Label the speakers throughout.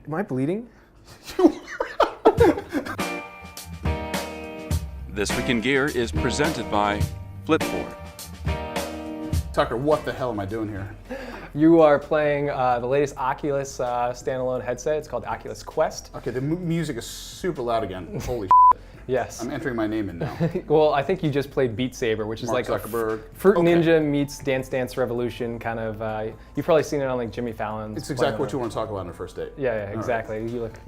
Speaker 1: Am I bleeding?
Speaker 2: This Week in Gear is presented by Flipboard.
Speaker 3: Tucker, what the hell am I doing here?
Speaker 1: You are playing the latest Oculus standalone headset. It's called Oculus Quest.
Speaker 3: Okay, the music is super loud again. Holy
Speaker 1: Yes.
Speaker 3: I'm entering my name in now.
Speaker 1: Well, I think you just played Beat Saber, which is
Speaker 3: Mark
Speaker 1: like
Speaker 3: Zuckerberg.
Speaker 1: a Fruit
Speaker 3: Okay.
Speaker 1: Ninja meets Dance Dance Revolution kind of. You've probably seen it on like Jimmy Fallon's.
Speaker 3: It's exactly what you want to talk about on a first date.
Speaker 1: Yeah,
Speaker 3: All
Speaker 1: exactly. You look,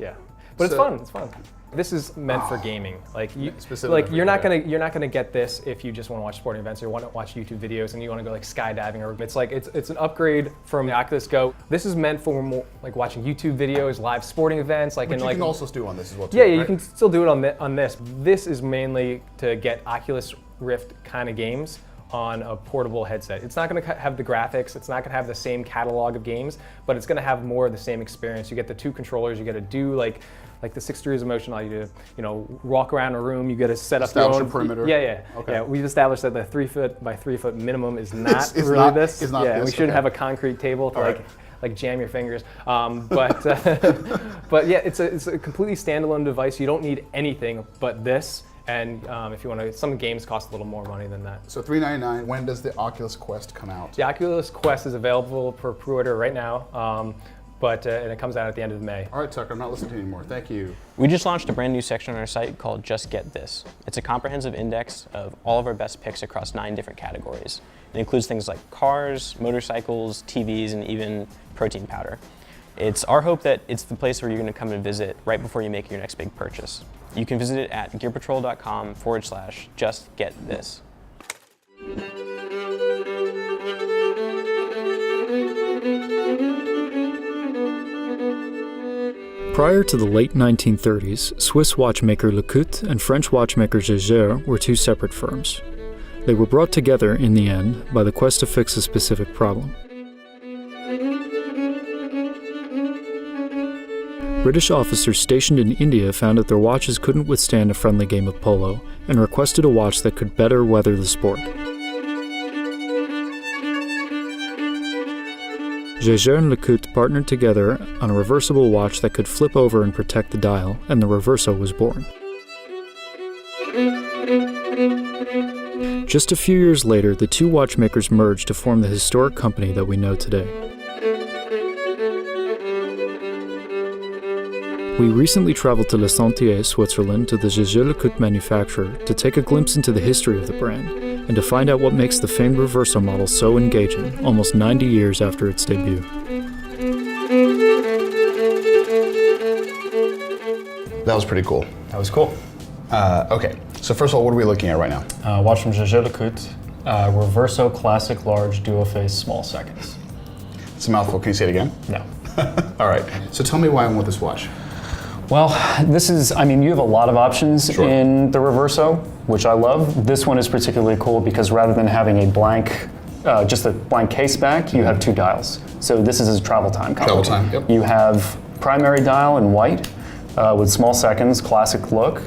Speaker 1: but it's
Speaker 3: So-
Speaker 1: fun. It's fun. This is meant for gaming. Like
Speaker 3: Specifically
Speaker 1: like
Speaker 3: for
Speaker 1: you're not
Speaker 3: gaming.
Speaker 1: gonna get this if you just want to watch sporting events or want to watch YouTube videos and you want to go like skydiving or it's like it's an upgrade from the Oculus Go. This is meant for more like watching YouTube videos, live sporting events, like
Speaker 3: But
Speaker 1: and
Speaker 3: you
Speaker 1: like
Speaker 3: can also do on this as well, too,
Speaker 1: yeah, you
Speaker 3: right?
Speaker 1: can still do it on this. This is mainly to get Oculus Rift kind of games on a portable headset. It's not going to have the graphics, it's not going to have the same catalog of games, but it's going to have more of the same experience. You get the two controllers, you get to do like the 6 degrees of motion, you walk around a room, you get to set up your
Speaker 3: Establish
Speaker 1: own
Speaker 3: a perimeter.
Speaker 1: Yeah.
Speaker 3: Okay.
Speaker 1: Yeah, we've established that the 3 foot by 3 foot minimum is not
Speaker 3: It's
Speaker 1: really
Speaker 3: not-
Speaker 1: this.
Speaker 3: it's not
Speaker 1: yeah,
Speaker 3: this,
Speaker 1: we shouldn't
Speaker 3: okay.
Speaker 1: have a concrete table to
Speaker 3: All right.
Speaker 1: like jam your fingers. But but yeah, it's a completely standalone device. You don't need anything but this. And if you want to, some games cost a little more money than that.
Speaker 3: So $399. When does the Oculus Quest come out?
Speaker 1: The Oculus Quest is available for pre-order right now, and it comes out at the end of May.
Speaker 3: All right, Tucker, I'm not listening to you anymore. Thank you.
Speaker 4: We just launched a brand new section on our site called Just Get This. It's a comprehensive index of all of our best picks across 9 different categories. It includes things like cars, motorcycles, TVs, and even protein powder. It's our hope that it's the place where you're going to come and visit right before you make your next big purchase. You can visit it at gearpatrol.com/justgetthis.
Speaker 5: Prior to the late 1930s, Swiss watchmaker Lecout and French watchmaker Jaeger were 2 separate firms. They were brought together in the end by the quest to fix a specific problem. British officers stationed in India found that their watches couldn't withstand a friendly game of polo and requested a watch that could better weather the sport. Jaeger and Lecout partnered together on a reversible watch that could flip over and protect the dial, and the Reverso was born. Just a few years later, the 2 watchmakers merged to form the historic company that we know today. We recently traveled to Le Sentier, Switzerland, to the Jaeger-LeCoultre manufacturer to take a glimpse into the history of the brand and to find out what makes the famed Reverso model so engaging, almost 90 years after its debut.
Speaker 3: That was pretty cool.
Speaker 6: That was cool.
Speaker 3: Okay, so first of all, what are we looking at right now?
Speaker 6: Watch from Jaeger-LeCoultre, Reverso Classic Large Dual Phase Small Seconds.
Speaker 3: It's a mouthful. Can you say it again?
Speaker 6: No.
Speaker 3: All right, so tell me why I want this watch.
Speaker 6: Well, this is, you have a lot of options
Speaker 3: Sure.
Speaker 6: in the Reverso, which I love. This one is particularly cool because rather than having a blank, just a blank case back, you have 2 dials. So this is a travel time color.
Speaker 3: Travel time, yep.
Speaker 6: You have primary dial in white with small seconds, classic look.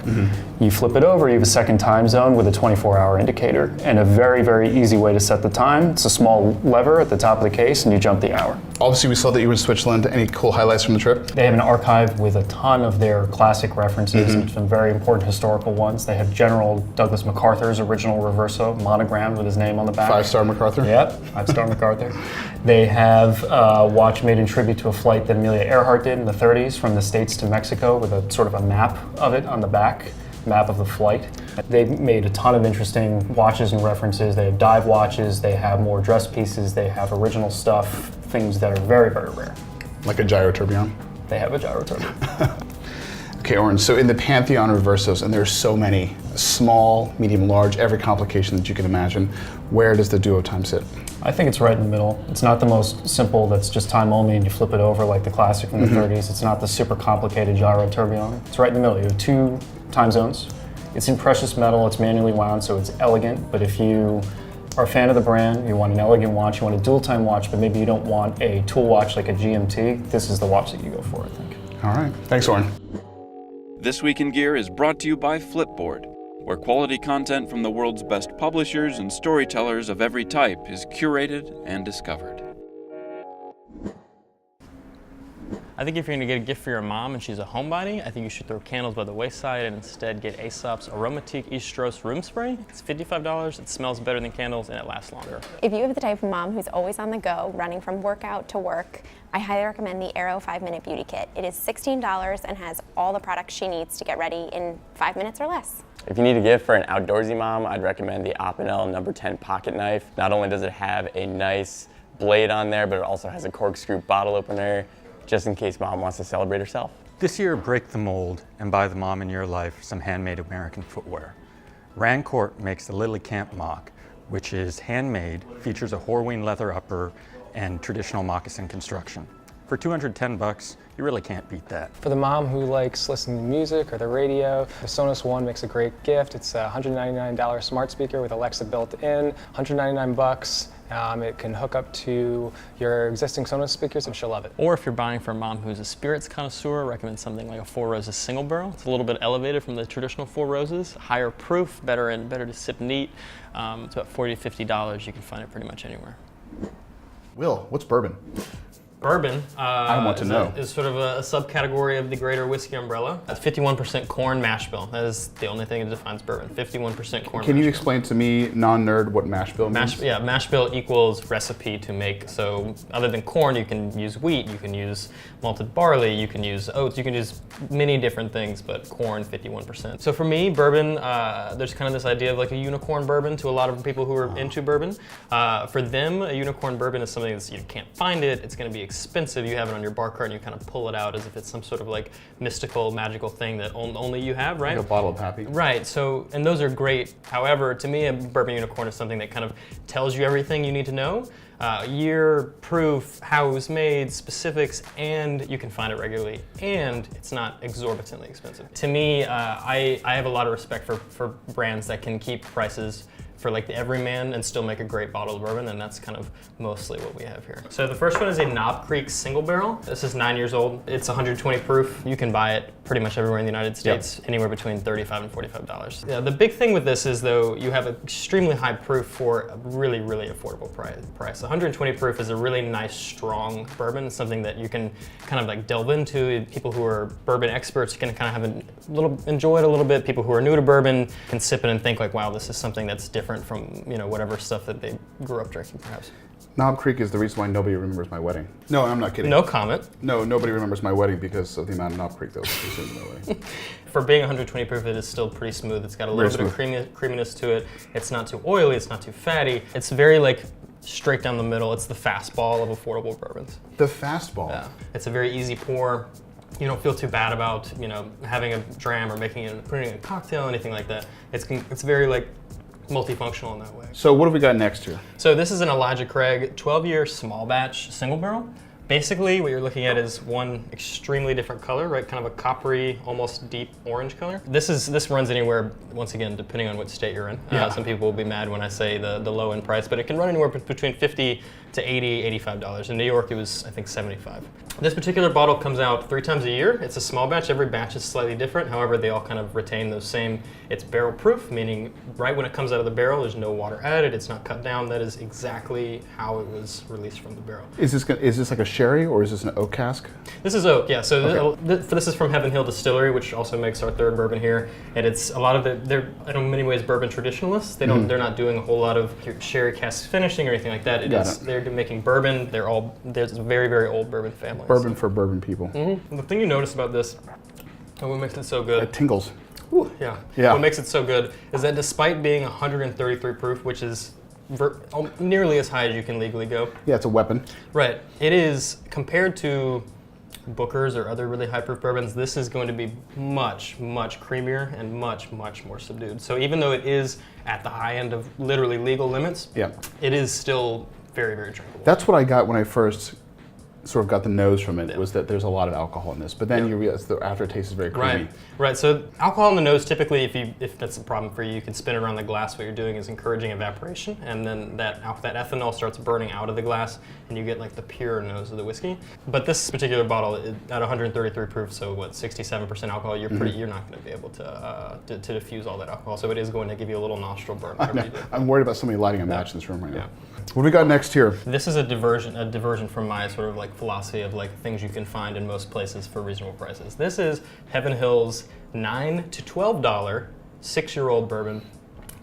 Speaker 6: You flip it over, you have a second time zone with a 24-hour indicator and a very, very easy way to set the time. It's a small lever at the top of the case and you jump the hour.
Speaker 3: Obviously, we saw that you were in Switzerland. Any cool highlights from the trip?
Speaker 6: They have an archive with a ton of their classic references and some very important historical ones. They have General Douglas MacArthur's original Reverso monogrammed with his name on the back.
Speaker 3: 5-star MacArthur?
Speaker 6: Yep, 5-star MacArthur. They have a watch made in tribute to a flight that Amelia Earhart did in the 30s from the States to Mexico with a sort of a map of it on the back, map of the flight. They've made a ton of interesting watches and references. They have dive watches, they have more dress pieces, they have original stuff, things that are very, very rare.
Speaker 3: Like a gyro tourbillon?
Speaker 6: They have a gyro tourbillon.
Speaker 3: Okay, Oren, so in the pantheon of Reversos, and there's so many, small, medium, large, every complication that you can imagine, where does the Duo Time sit?
Speaker 6: I think it's right in the middle. It's not the most simple that's just time only and you flip it over like the classic from the 30s. It's not the super complicated gyro tourbillon. It's right in the middle. You have 2 time zones. It's in precious metal, it's manually wound, so it's elegant, but if you are a fan of the brand, you want an elegant watch, you want a dual time watch, but maybe you don't want a tool watch like a GMT, this is the watch that you go for, I think.
Speaker 3: All right, thanks, Oren.
Speaker 2: This Week in Gear is brought to you by Flipboard, where quality content from the world's best publishers and storytellers of every type is curated and discovered.
Speaker 4: I think if you're gonna get a gift for your mom and she's a homebody, I think you should throw candles by the wayside and instead get Aesop's Aromatique Istros Room Spray. It's $55, it smells better than candles, and it lasts longer.
Speaker 7: If you have the type of mom who's always on the go, running from workout to work, I highly recommend the Aero 5-Minute Beauty Kit. It is $16 and has all the products she needs to get ready in 5 minutes or less.
Speaker 8: If you need a gift for an outdoorsy mom, I'd recommend the Opinel No. 10 pocket knife. Not only does it have a nice blade on there, but it also has a corkscrew bottle opener, just in case mom wants to celebrate herself.
Speaker 9: This year, break the mold and buy the mom in your life some handmade American footwear. Rancourt makes the Lily Camp Mock, which is handmade, features a Horween leather upper and traditional moccasin construction. For $210, you really can't beat that.
Speaker 1: For the mom who likes listening to music or the radio, the Sonos One makes a great gift. It's a $199 smart speaker with Alexa built in, $199. It can hook up to your existing Sonos speakers and she'll love it.
Speaker 4: Or if you're buying for a mom who's a spirits connoisseur, I recommend something like a Four Roses single barrel. It's a little bit elevated from the traditional Four Roses, higher proof, better to sip neat. It's about $40 to $50. You can find it pretty much anywhere.
Speaker 3: Will, what's bourbon?
Speaker 4: Bourbon
Speaker 3: I want to know.
Speaker 4: is sort of a subcategory of the greater whiskey umbrella. That's 51% corn mash bill. That is the only thing that defines bourbon. 51% corn.
Speaker 3: Can
Speaker 4: mash
Speaker 3: you
Speaker 4: bill.
Speaker 3: explain to me, non-nerd, what mash bill means?
Speaker 4: Mash bill equals recipe to make. So other than corn, you can use wheat, you can use malted barley, you can use oats, you can use many different things, but corn, 51%. So for me, bourbon, there's kind of this idea of like a unicorn bourbon to a lot of people who are into bourbon. For them, a unicorn bourbon is something that's, you can't find it, it's gonna be expensive, you have it on your bar cart and you kind of pull it out as if it's some sort of like mystical, magical thing that only you have, right?
Speaker 3: Like a bottle of Pappy.
Speaker 4: Right, so, and those are great. However, to me, a bourbon unicorn is something that kind of tells you everything you need to know. Year, proof, how it was made, specifics, and you can find it regularly, and it's not exorbitantly expensive. To me, I have a lot of respect for brands that can keep prices for like the everyman and still make a great bottle of bourbon, and that's kind of mostly what we have here. So the first one is a Knob Creek single barrel. This is 9 years old. It's 120 proof. You can buy it pretty much everywhere in the United States, anywhere between $35 and $45. Yeah, the big thing with this is though, you have an extremely high proof for a really, really affordable price. 120 proof is a really nice, strong bourbon. It's something that you can kind of like delve into. People who are bourbon experts can kind of have enjoy it a little bit. People who are new to bourbon can sip it and think like, wow, this is something that's different from whatever stuff that they grew up drinking, perhaps.
Speaker 3: Knob Creek is the reason why nobody remembers my wedding. No, I'm not kidding.
Speaker 4: No comment.
Speaker 3: No, nobody remembers my wedding because of the amount of Knob Creek that was consumed in my wedding.
Speaker 4: For being 120 proof, it is still pretty smooth. It's got a little bit of creaminess to it. It's not too oily, it's not too fatty. It's very like straight down the middle. It's the fastball of affordable bourbons.
Speaker 3: The fastball?
Speaker 4: Yeah. It's a very easy pour. You don't feel too bad about, having a dram or putting it in a cocktail, anything like that. It's very like multifunctional in that way.
Speaker 3: So what have we got next here?
Speaker 4: So this is an Elijah Craig 12-year small batch single barrel. Basically, what you're looking at is one extremely different color, right? Kind of a coppery, almost deep orange color. This runs anywhere, once again, depending on what state you're in. Some people will be mad when I say the low end price, but it can run anywhere between $50 to $80, $85. In New York, it was, I think, $75. This particular bottle comes out 3 times a year. It's a small batch. Every batch is slightly different. However, they all kind of retain those same, it's barrel proof, meaning right when it comes out of the barrel, there's no water added, it's not cut down. That is exactly how it was released from the barrel.
Speaker 3: Is this like a sherry or is this an oak cask?
Speaker 4: This is oak, yeah. So this is from Heaven Hill Distillery, which also makes our third bourbon here. And it's a lot of they're in many ways bourbon traditionalists. They're not doing a whole lot of sherry cask finishing or anything like that. They're making bourbon. There's a very, very old bourbon family.
Speaker 3: Bourbon for bourbon people.
Speaker 4: The thing you notice about this, and what makes it so good.
Speaker 3: It tingles.
Speaker 4: Ooh, yeah. What makes it so good is that despite being 133 proof, which is nearly as high as you can legally go.
Speaker 3: Yeah, it's a weapon.
Speaker 4: Right. It is, compared to Booker's or other really high proof bourbons, this is going to be much, much creamier and much, much more subdued. So even though it is at the high end of literally legal limits, it is still very, very drinkable.
Speaker 3: That's what I got when I first sort of got the nose from it, was that there's a lot of alcohol in this. But then you realize the aftertaste is very creamy.
Speaker 4: Right. So alcohol in the nose, typically, if that's a problem for you, you can spin it around the glass. What you're doing is encouraging evaporation, and then that ethanol starts burning out of the glass, and you get like the pure nose of the whiskey. But this particular bottle, at 133 proof, so 67% alcohol, you're not going to be able to diffuse all that alcohol. So it is going to give you a little nostril burn.
Speaker 3: I'm worried about somebody lighting a match in this room right now. What do we got next here?
Speaker 4: This is a diversion from my sort of like
Speaker 10: philosophy of like things you can find in most places for reasonable prices. This is Heaven Hill's $9 to $12 6-year-old bourbon.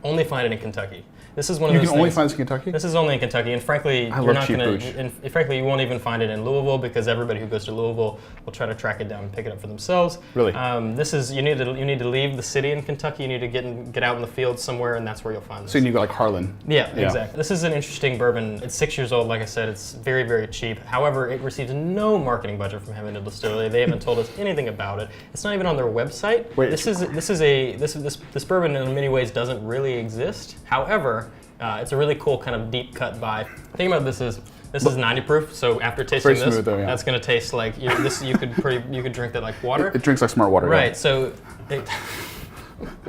Speaker 10: Only find it in Kentucky. This is one of those
Speaker 3: You can only
Speaker 10: things-
Speaker 3: find this in Kentucky?
Speaker 10: This is only in Kentucky, and frankly,
Speaker 3: I
Speaker 10: you're
Speaker 3: love
Speaker 10: not
Speaker 3: cheap
Speaker 10: going
Speaker 3: booch.
Speaker 10: to. Frankly, you won't even find it in Louisville because everybody who goes to Louisville will try to track it down and pick it up for themselves.
Speaker 3: Really?
Speaker 10: This is you need to leave the city in Kentucky. You need to get out in the field somewhere, and that's where you'll find this.
Speaker 3: So you need to go like Harlan.
Speaker 10: Yeah, exactly. This is an interesting bourbon. It's 6 years old, like I said. It's very, very cheap. However, it receives no marketing budget from Heaven Hill Distillery. They haven't told us anything about it. It's not even on their website.
Speaker 3: Wait,
Speaker 10: This bourbon in many ways doesn't really exist. However, it's a really cool kind of deep cut buy. The thing about this is 90 proof. So after tasting
Speaker 3: Very
Speaker 10: this,
Speaker 3: smooth though, yeah.
Speaker 10: that's going to taste like you could drink that like water.
Speaker 3: It drinks like smart water.
Speaker 10: Right.
Speaker 3: Yeah.
Speaker 10: So.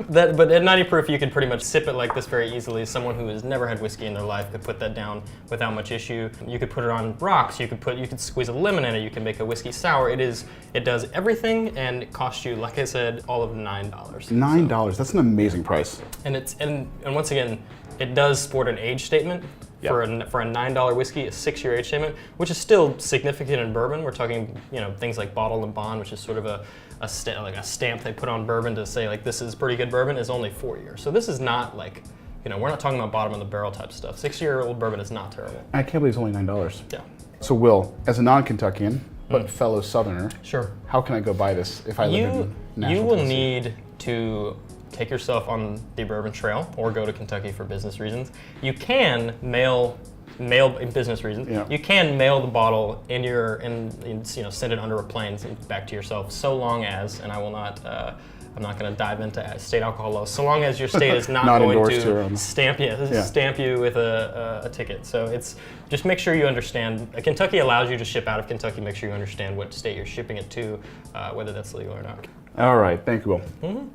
Speaker 10: But at 90 proof, you could pretty much sip it like this very easily. Someone who has never had whiskey in their life could put that down without much issue. You could put it on rocks. You could squeeze a lemon in it. You can make a whiskey sour. It does everything, and it costs you, like I said, all of $9.
Speaker 3: $9. That's an amazing price.
Speaker 10: And once again, it does sport an age statement.
Speaker 3: Yep.
Speaker 10: For a $9 whiskey, a 6-year age statement, which is still significant in bourbon. We're talking, things like bottled and bond, which is sort of a stamp they put on bourbon to say like this is pretty good bourbon, is only 4 years. So this is not like, we're not talking about bottom of the barrel type stuff. 6-year-old bourbon is not terrible.
Speaker 3: I can't believe it's only $9.
Speaker 10: Yeah.
Speaker 3: So Will, as a non-Kentuckian but fellow Southerner,
Speaker 10: Sure.
Speaker 3: how can I go buy this if I live in Nashville,
Speaker 10: You will
Speaker 3: Tennessee?
Speaker 10: need to take yourself on the Bourbon Trail or go to Kentucky for business reasons. You can mail in business reasons.
Speaker 3: Yeah.
Speaker 10: You can mail the bottle send it under a plane back to yourself, so long as, and I will not. I'm not going to dive into state alcohol laws. So long as your state is not,
Speaker 3: Not
Speaker 10: going
Speaker 3: endorsed
Speaker 10: to
Speaker 3: here,
Speaker 10: stamp you with a ticket. So it's just make sure you understand. Kentucky allows you to ship out of Kentucky. Make sure you understand what state you're shipping it to, whether that's legal or not.
Speaker 3: All right, thank you, Will.